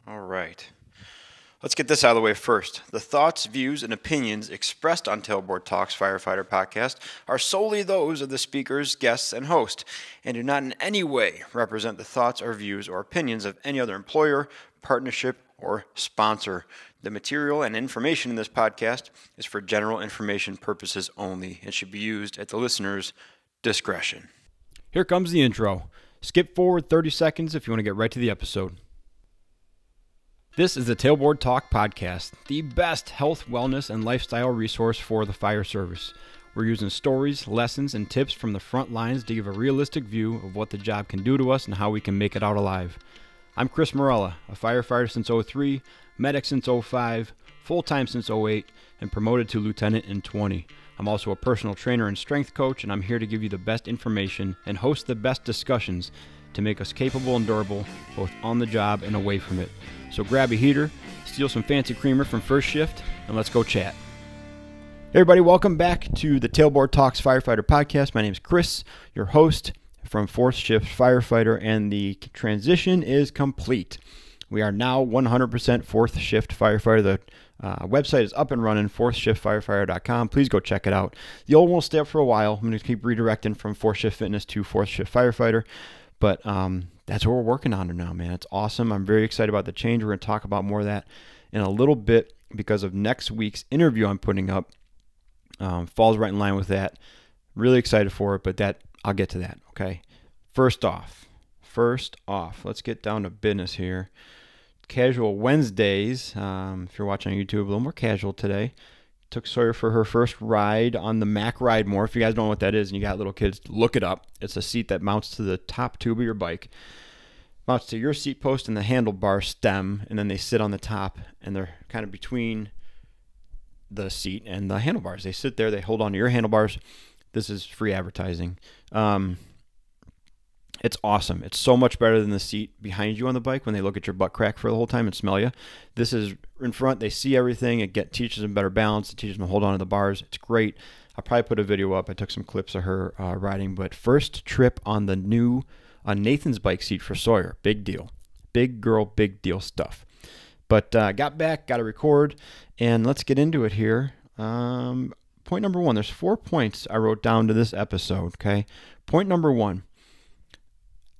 All right. Let's get this out of the way first. The thoughts, views, and opinions expressed on Tailboard Talks Firefighter Podcast are solely those of the speakers, guests, and host, and do not in any way represent the thoughts or views or opinions of any other employer, partnership, or sponsor. The material and information in this podcast is for general information purposes only and should be used at the listener's discretion. Here comes the intro. Skip forward 30 seconds if you want to get right to the episode. This is the Tailboard Talk Podcast, the best health, wellness, and lifestyle resource for the fire service. We're using stories, lessons, and tips from the front lines to give a realistic view of what the job can do to us and how we can make it out alive. I'm Chris Morella, a firefighter since 03, medic since 05, full-time since 08, and promoted to lieutenant in 20. I'm also a personal trainer and strength coach, and I'm here to give you the best information and host the best discussions to make us capable and durable, both on the job and away from it. So grab a heater, steal some fancy creamer from First Shift, and let's go chat. Hey everybody, welcome back to the Tailboard Talks Firefighter Podcast. My name is Chris, your host from Fourth Shift Firefighter, and the transition is complete. We are now 100% Fourth Shift Firefighter. The website is up and running, fourthshiftfirefighter.com. Please go check it out. The old one will stay up for a while. I'm going to keep redirecting from Fourth Shift Fitness to Fourth Shift Firefighter. But that's what we're working on now, man. It's awesome. I'm very excited about the change. We're going to talk about more of that in a little bit because of next week's interview I'm putting up. Falls right in line with that. Really excited for it, but I'll get to that, okay? First off, let's get down to business here. Casual Wednesdays. If you're watching on YouTube, a little more casual today. Took Sawyer for her first ride on the Mac Ride More. If you guys don't know what that is and you got little kids, look it up. It's a seat that mounts to the top tube of your bike. Mounts to your seat post and the handlebar stem, and then they sit on the top, and they're kind of between the seat and the handlebars. They sit there, they hold on to your handlebars. This is free advertising. It's awesome. It's so much better than the seat behind you on the bike when they look at your butt crack for the whole time and smell you. This is in front. They see everything. It teaches them better balance. It teaches them to hold on to the bars. It's great. I'll probably put a video up. I took some clips of her riding. But first trip on the new Nathan's bike seat for Sawyer. Big deal. Big girl, big deal stuff. But got back, got to record, and let's get into it here. Point number one. There's 4 points I wrote down to this episode, okay? Point number one.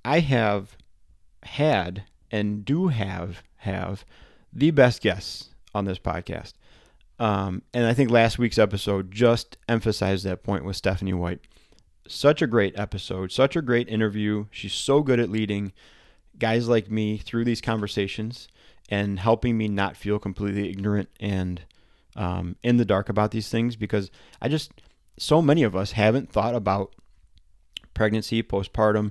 I have had and do have the best guests on this podcast. And I think last week's episode just emphasized that point with Stephanie White. Such a great episode, such a great interview. She's so good at leading guys like me through these conversations and helping me not feel completely ignorant and in the dark about these things, because so many of us haven't thought about pregnancy, postpartum,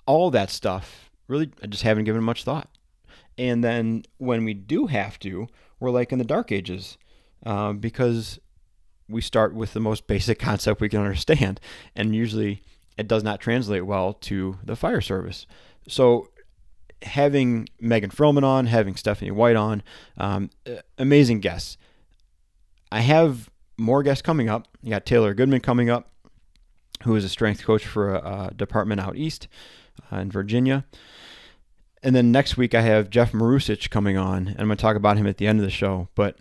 all that stuff. Really, I just haven't given much thought. And then when we do have to, we're like in the dark ages, because we start with the most basic concept we can understand, and usually it does not translate well to the fire service. So having Megan Frillman on, having Stephanie White on, amazing guests. I have more guests coming up. You got Taylor Goodman coming up, who is a strength coach for a department out east in Virginia. And then next week I have Jeff Marusic coming on, and I'm going to talk about him at the end of the show. But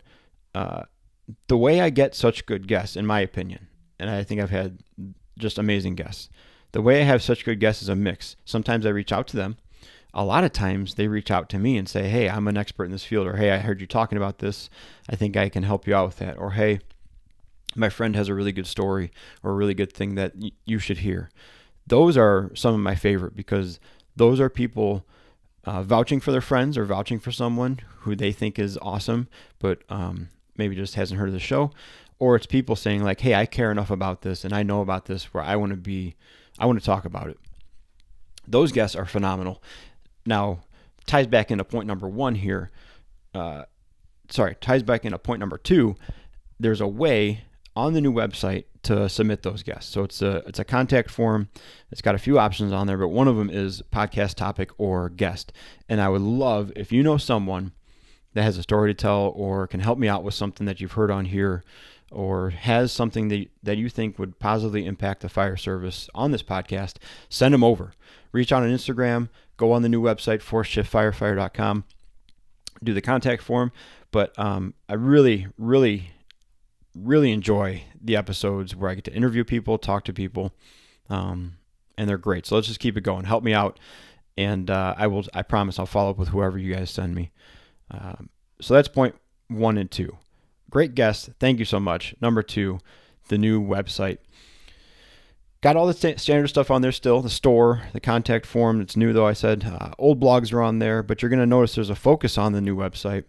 the way I get such good guests, in my opinion, and I think I've had just amazing guests, the way I have such good guests is a mix. Sometimes I reach out to them. A lot of times they reach out to me and say, hey, I'm an expert in this field, or hey, I heard you talking about this. I think I can help you out with that. Or hey, my friend has a really good story or a really good thing that you should hear. Those are some of my favorite, because those are people vouching for their friends or vouching for someone who they think is awesome, but maybe just hasn't heard of the show. Or it's people saying like, hey, I care enough about this and I know about this where I want to talk about it. Those guests are phenomenal. Now, ties back into point number one here. Ties back into point number two. There's a way on the new website to submit those guests. So it's a contact form. It's got a few options on there, but one of them is podcast topic or guest. And I would love if you know someone that has a story to tell or can help me out with something that you've heard on here, or has something that you think would positively impact the fire service on this podcast, send them over. Reach out on Instagram, go on the new website, fourthshiftfirefighter.com, do the contact form. But I really, really, really enjoy the episodes where I get to interview people, talk to people, and they're great. So let's just keep it going. Help me out, and I promise I'll follow up with whoever you guys send me. So that's point 1 and 2. Great guest. Thank you so much. Number 2, the new website. Got all the standard stuff on there still. The store, the contact form. It's new though, I said. Old blogs are on there, but you're going to notice there's a focus on the new website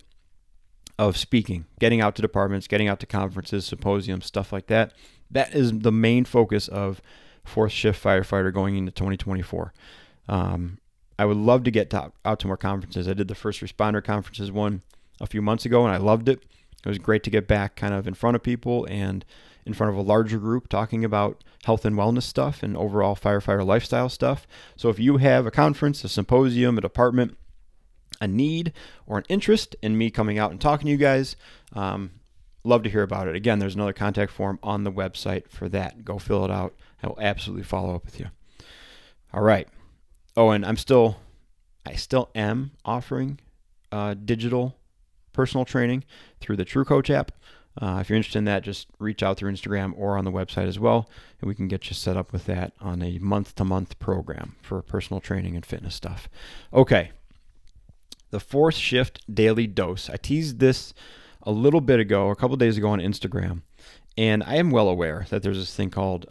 of speaking, getting out to departments, getting out to conferences, symposiums, stuff like that. That is the main focus of 4th Shift Firefighter going into 2024. I would love to get out to more conferences. I did the first responder conferences one a few months ago, and I loved it. It was great to get back kind of in front of people and in front of a larger group talking about health and wellness stuff and overall firefighter lifestyle stuff. So if you have a conference, a symposium, a department, a need, or an interest in me coming out and talking to you guys, love to hear about it. Again, there's another contact form on the website for that. Go fill it out. I will absolutely follow up with you. All right. Oh, and I still am offering digital personal training through the True Coach app. If you're interested in that, just reach out through Instagram or on the website as well, and we can get you set up with that on a month-to-month program for personal training and fitness stuff. Okay, the 4th Shift Daily Dose. I teased this a little bit ago, a couple days ago on Instagram, and I am well aware that there's this thing called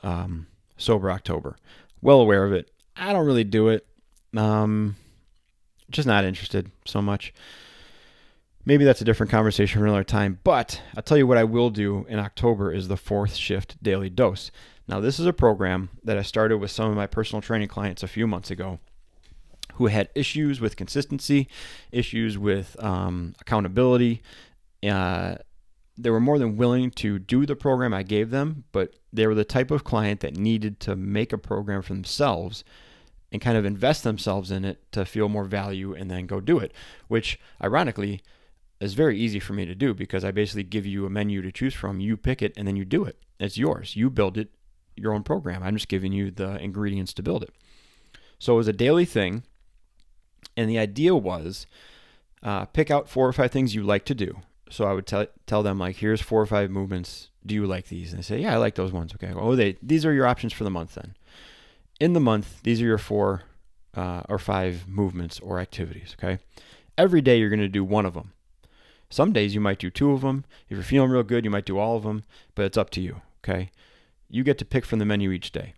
Sober October. Well aware of it. I don't really do it. Just not interested so much. Maybe that's a different conversation for another time, but I'll tell you what I will do in October is the 4th Shift Daily Dose. Now, this is a program that I started with some of my personal training clients a few months ago who had issues with consistency, issues with accountability. They were more than willing to do the program I gave them, but they were the type of client that needed to make a program for themselves and kind of invest themselves in it to feel more value and then go do it, which ironically is very easy for me to do because I basically give you a menu to choose from. You pick it and then you do it. It's yours. You build it, your own program. I'm just giving you the ingredients to build it. So it was a daily thing. And the idea was pick out 4 or 5 things you like to do. So I would tell them, like, here's 4 or 5 movements. Do you like these? And they say, yeah, I like those ones. Okay. Oh, these are your options for the month then. In the month, these are your 4 or 5 movements or activities. Okay. Every day you're going to do one of them. Some days you might do 2 of them. If you're feeling real good, you might do all of them, but it's up to you. Okay. You get to pick from the menu each day.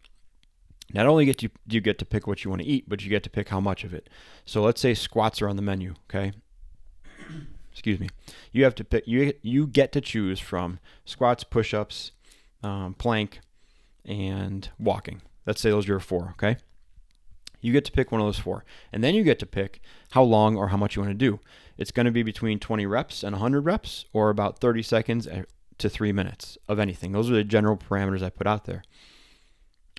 Not only do you get to pick what you want to eat, but you get to pick how much of it. So let's say squats are on the menu. Okay. Excuse me. You have to pick. You get to choose from squats, push-ups, plank, and walking. Let's say those are your 4. Okay. You get to pick one of those 4, and then you get to pick how long or how much you want to do. It's going to be between 20 reps and 100 reps, or about 30 seconds to 3 minutes of anything. Those are the general parameters I put out there.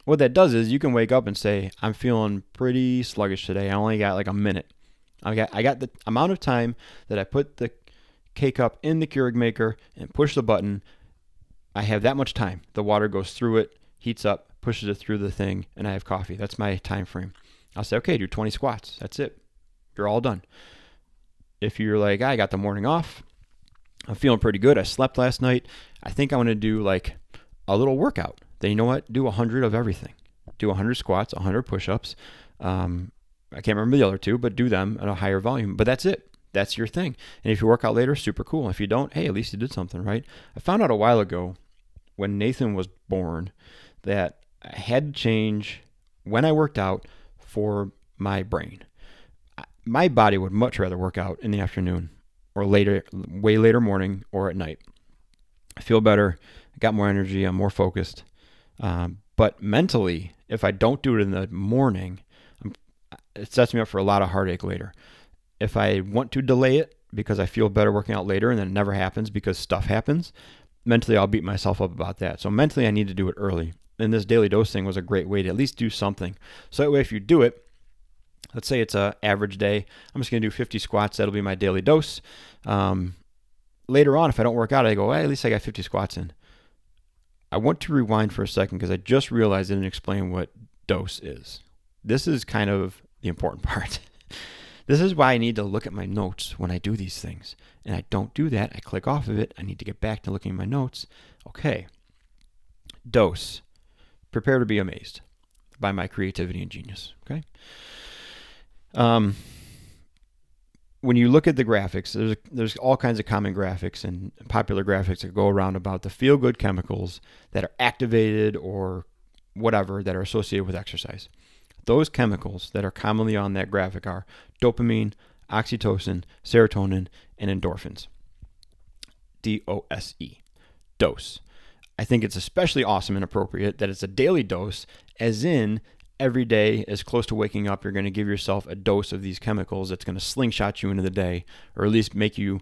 What that does is you can wake up and say, I'm feeling pretty sluggish today. I only got like a minute. I got the amount of time that I put the K-Cup in the Keurig maker and push the button. I have that much time. The water goes through it, heats up, pushes it through the thing, and I have coffee. That's my time frame. I'll say, okay, do 20 squats. That's it. You're all done. If you're like, I got the morning off, I'm feeling pretty good. I slept last night. I think I want to do like a little workout. Then you know what? Do 100 of everything. Do 100 squats, 100 push-ups. I can't remember the other 2, but do them at a higher volume. But that's it. That's your thing. And if you work out later, super cool. If you don't, hey, at least you did something, right? I found out a while ago when Nathan was born that I had to change when I worked out for my brain. My body would much rather work out in the afternoon or later, way later morning or at night. I feel better. I got more energy. I'm more focused. But mentally, if I don't do it in the morning, it sets me up for a lot of heartache later. If I want to delay it because I feel better working out later and then it never happens because stuff happens, mentally I'll beat myself up about that. So mentally I need to do it early. And this daily dose thing was a great way to at least do something. So that way if you do it, let's say it's an average day, I'm just going to do 50 squats. That'll be my daily dose. Later on, if I don't work out, I go, hey, at least I got 50 squats in. I want to rewind for a second because I just realized I didn't explain what dose is. This is kind of the important part. This is why I need to look at my notes when I do these things. And I don't do that. I click off of it. I need to get back to looking at my notes. Okay. Dose. Prepare to be amazed by my creativity and genius. Okay. When you look at the graphics, there's all kinds of common graphics and popular graphics that go around about the feel-good chemicals that are activated or whatever that are associated with exercise. Those chemicals that are commonly on that graphic are dopamine, oxytocin, serotonin, and endorphins. DOSE. Dose. I think it's especially awesome and appropriate that it's a daily dose, as in every day, as close to waking up, you're going to give yourself a dose of these chemicals that's going to slingshot you into the day, or at least make you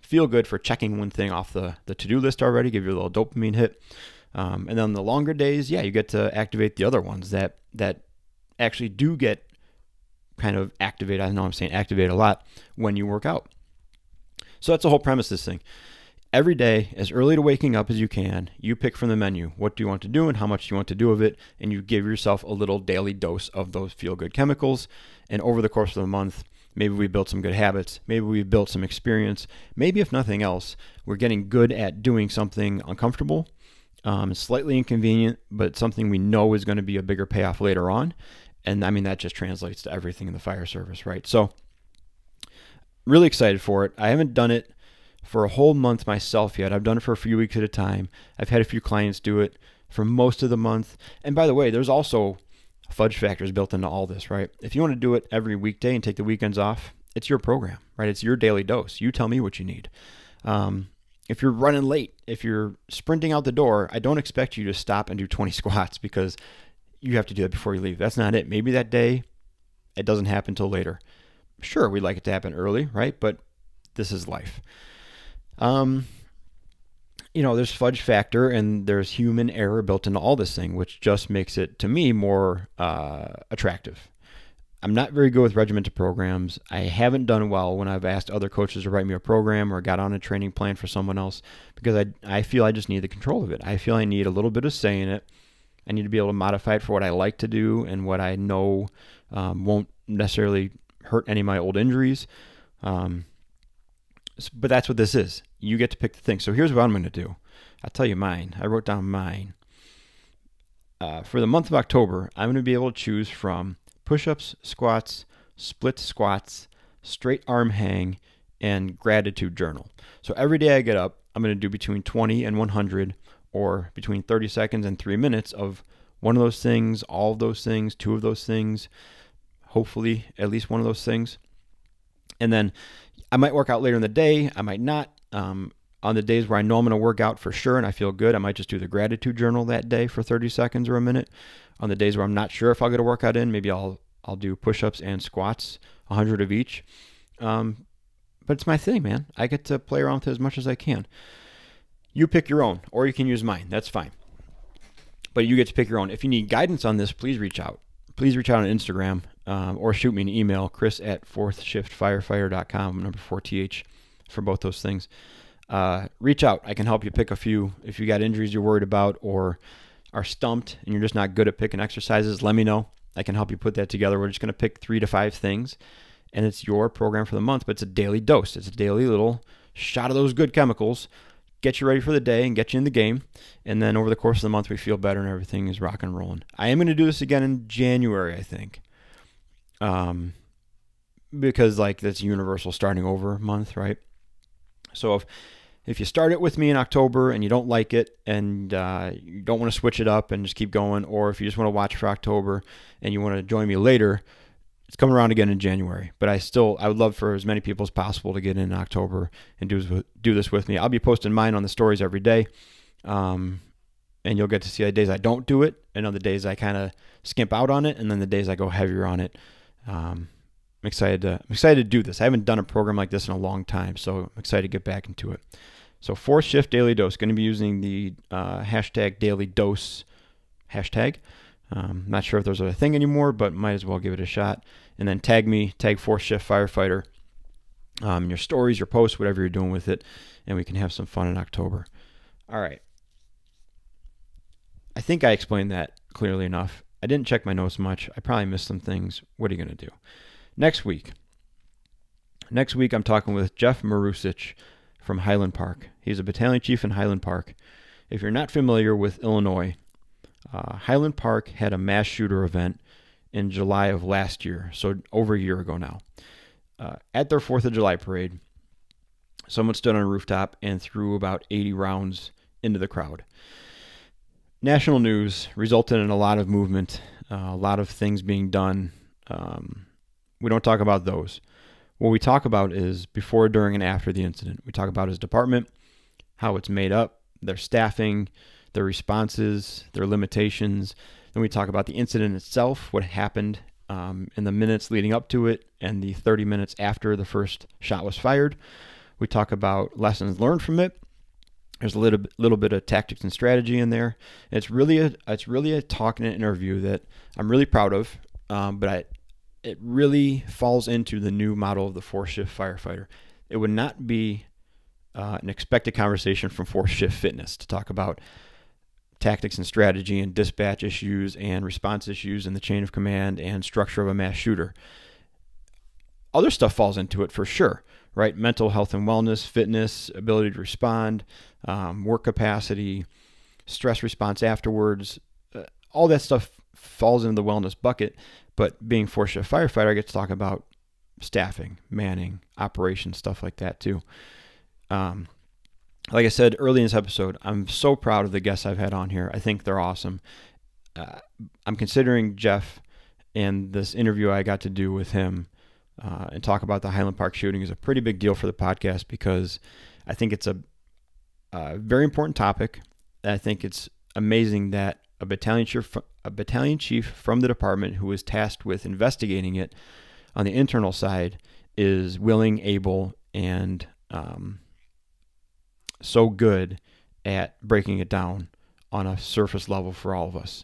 feel good for checking one thing off the to-do list already, give you a little dopamine hit. And then the longer days, yeah, you get to activate the other ones that actually do get kind of activated. I know I'm saying activate a lot when you work out. So that's the whole premise of this thing. Every day, as early to waking up as you can, you pick from the menu what do you want to do and how much you want to do of it, and you give yourself a little daily dose of those feel-good chemicals. And over the course of the month, maybe we built some good habits, maybe we built some experience, maybe if nothing else, we're getting good at doing something uncomfortable, slightly inconvenient, but something we know is going to be a bigger payoff later on. And I mean, that just translates to everything in the fire service, right? So really excited for it. I haven't done it for a whole month myself yet. I've done it for a few weeks at a time. I've had a few clients do it for most of the month. And by the way, there's also fudge factors built into all this, right? If you want to do it every weekday and take the weekends off, it's your program, right? It's your daily dose. You tell me what you need. If you're running late, if you're sprinting out the door, I don't expect you to stop and do 20 squats because you have to do it before you leave. That's not it. Maybe that day it doesn't happen till later. Sure, we'd like it to happen early, right? But this is life. There's fudge factor and there's human error built into all this thing, which just makes it, to me, more attractive. I'm not very good with regimented programs. I haven't done well when I've asked other coaches to write me a program or got on a training plan for someone else because I feel I just need the control of it. I feel I need a little bit of say in it. I need to be able to modify it for what I like to do and what I know won't necessarily hurt any of my old injuries. But that's what this is. You get to pick the thing. So here's what I'm going to do. I'll tell you mine. I wrote down mine. For the month of October, I'm going to be able to choose from push-ups, squats, split squats, straight arm hang, and gratitude journal. So every day I get up, I'm going to do between 20 and 100 or between 30 seconds and 3 minutes of one of those things, all of those things, two of those things, hopefully at least one of those things. And then I might work out later in the day. I might not. On the days where I know I'm going to work out for sure and I feel good, I might just do the gratitude journal that day for 30 seconds or a minute. On the days where I'm not sure if I'll get a workout in, maybe I'll do push-ups and squats, 100 of each. But it's my thing, man. I get to play around with it as much as I can. You pick your own, or you can use mine. That's fine. But you get to pick your own. If you need guidance on this, please reach out. Please reach out on Instagram or shoot me an email, chris@fourthshiftfirefighter.com, number 4TH for both those things. Reach out. I can help you pick a few. If you got injuries you're worried about or are stumped and you're just not good at picking exercises, let me know. I can help you put that together. We're just going to pick 3 to 5 things, and it's your program for the month, but it's a daily dose. It's a daily little shot of those good chemicals, get you ready for the day and get you in the game. And then over the course of the month, we feel better and everything is rock and rolling. I am going to do this again in January, I think. Because that's universal starting over month, right? So if you start it with me in October and you don't like it and you don't want to switch it up and just keep going, or if you just want to watch for October and you want to join me later, it's coming around again in January. But I would love for as many people as possible to get in October and do this with me. I'll be posting mine on the stories every day, and you'll get to see the days I don't do it and on the days I kind of skimp out on it, and then the days I go heavier on it. I'm excited to do this. I haven't done a program like this in a long time, so I'm excited to get back into it. So 4th Shift Daily Dose, going to be using the hashtag Daily Dose hashtag. Not sure if there's a thing anymore, but might as well give it a shot. And then tag me, tag 4th Shift Firefighter, your stories, your posts, whatever you're doing with it, and we can have some fun in October. All right. I think I explained that clearly enough. I didn't check my notes much. I probably missed some things. What are you going to do? Next week, Next week, I'm talking with Jeff Marusic from Highland Park. He's a battalion chief in Highland Park. If you're not familiar with Illinois, Highland Park had a mass shooter event in July of last year, so over a year ago now. At their 4th of July parade, someone stood on a rooftop and threw about 80 rounds into the crowd. National news resulted in a lot of movement, a lot of things being done. We don't talk about those. What we talk about is before, during, and after the incident. We talk about his department, how it's made up, their staffing, their responses, their limitations. Then we talk about the incident itself, what happened in the minutes leading up to it, and the 30 minutes after the first shot was fired. We talk about lessons learned from it. There's a little bit of tactics and strategy in there. It's really a talk and an interview that I'm really proud of, but it really falls into the new model of the 4-shift firefighter. It would not be an expected conversation from 4-shift fitness to talk about tactics and strategy and dispatch issues and response issues and the chain of command and structure of a mass shooter. Other stuff falls into it for sure, right? Mental health and wellness, fitness, ability to respond, work capacity, stress response afterwards. All that stuff falls into the wellness bucket. But being 4-shift firefighter, I get to talk about staffing, manning, operations, stuff like that too. Like I said early in this episode, I'm so proud of the guests I've had on here. I think they're awesome. I'm considering Jeff and this interview I got to do with him and talk about the Highland Park shooting is a pretty big deal for the podcast because I think it's a very important topic. I think it's amazing that a battalion chief from the department who was tasked with investigating it on the internal side is willing, able, and so good at breaking it down on a surface level for all of us.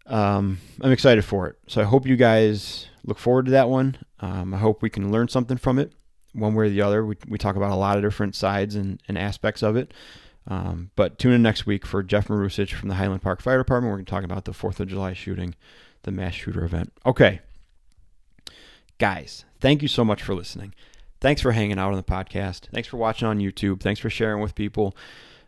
I'm excited for it. So I hope you guys look forward to that one. I hope we can learn something from it one way or the other. We talk about a lot of different sides and aspects of it. But tune in next week for Jeff Marusic from the Highland Park Fire Department. We're going to talk about the 4th of July shooting, the mass shooter event. Okay. Guys, thank you so much for listening. Thanks for hanging out on the podcast. Thanks for watching on YouTube. Thanks for sharing with people.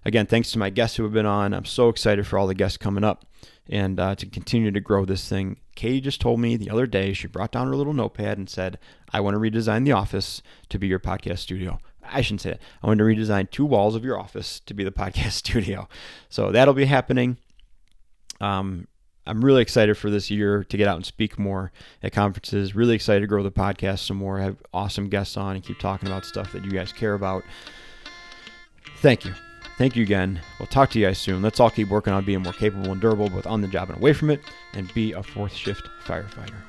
Again, thanks to my guests who have been on. I'm so excited for all the guests coming up and to continue to grow this thing. Katie just told me the other day, she brought down her little notepad and said, I want to redesign the office to be your podcast studio. I shouldn't say that. I want to redesign 2 walls of your office to be the podcast studio. So that'll be happening. I'm really excited for this year to get out and speak more at conferences. Really excited to grow the podcast some more. Have awesome guests on and keep talking about stuff that you guys care about. Thank you. Thank you again. We'll talk to you guys soon. Let's all keep working on being more capable and durable, both on the job and away from it, and be a 4th shift firefighter.